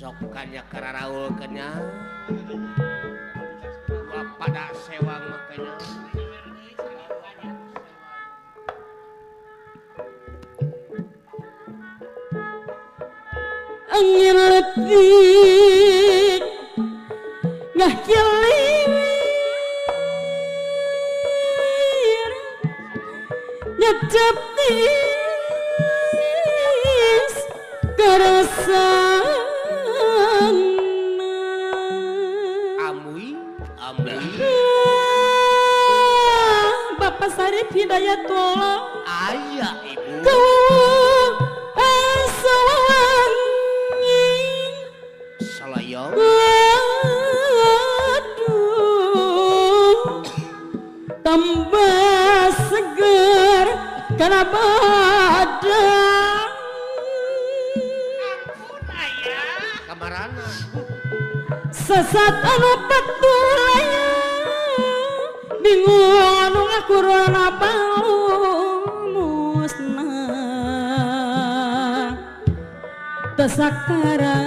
sok kanya kararaul kenya pada sewang makanya angin letih ngah kilir nyecep tis kerasan amui Bapak Sarip Hidayatullah ayah ibu salayong aduh tambah seger karena badan kamarana sesat anu patulaya bingung anu ngakurana musnah tasakara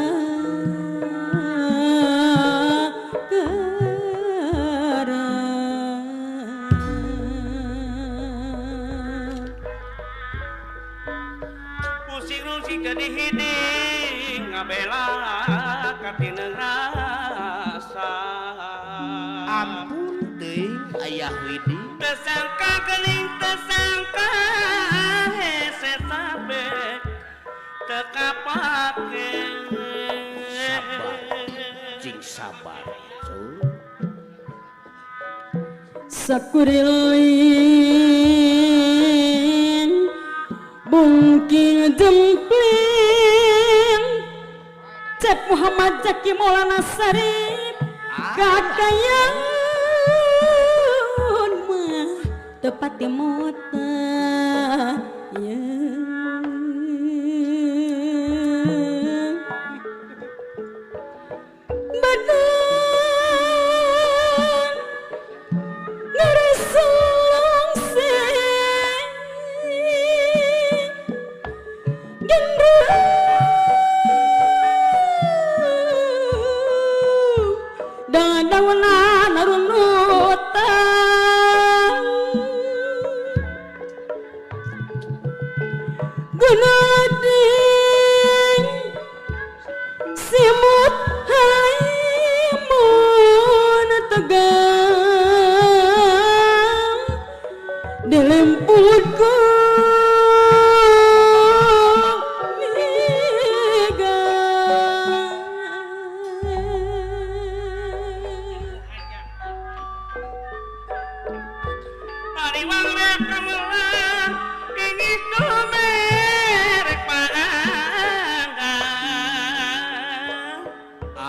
pusing si kedihiding ngabela katineng rasa ampun teuing ayah Widi tersangka gening tersangka hese sabe tekapake sabar cing sabar sakurilin bungking jemplin Cep Muhammad Jaki Maulana Sarip kakayan mah tepat di mota ya badan ngerasa langsing gendruwo dengan dawanan runutan gunading simut haimun tegang dilemput ku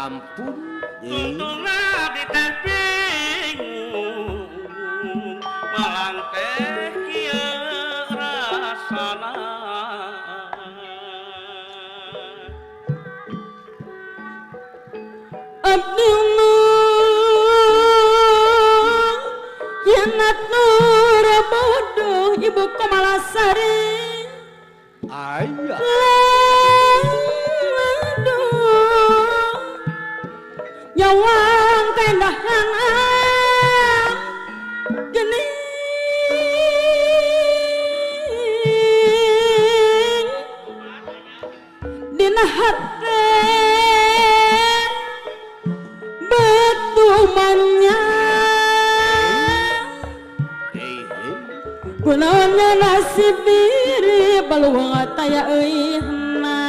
ampun tuntuna diteping malang teh kieu rasana Abdullah Yanat Nur bodoh Ibu Komalasari ayah aduh nyawang kendahan gening dina hati betumannya kunaonnya nasib diri baluang ataya euihna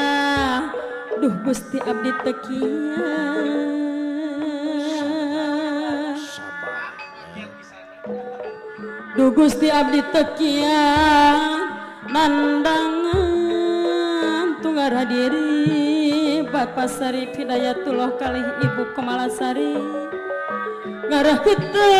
duh Gusti abdi teu kieu sabar duh Gusti abdi teu kieu nandangan tunggal hadiri Bapak Sarip Hidayatullah kalih Ibu Komalasari ngarah kita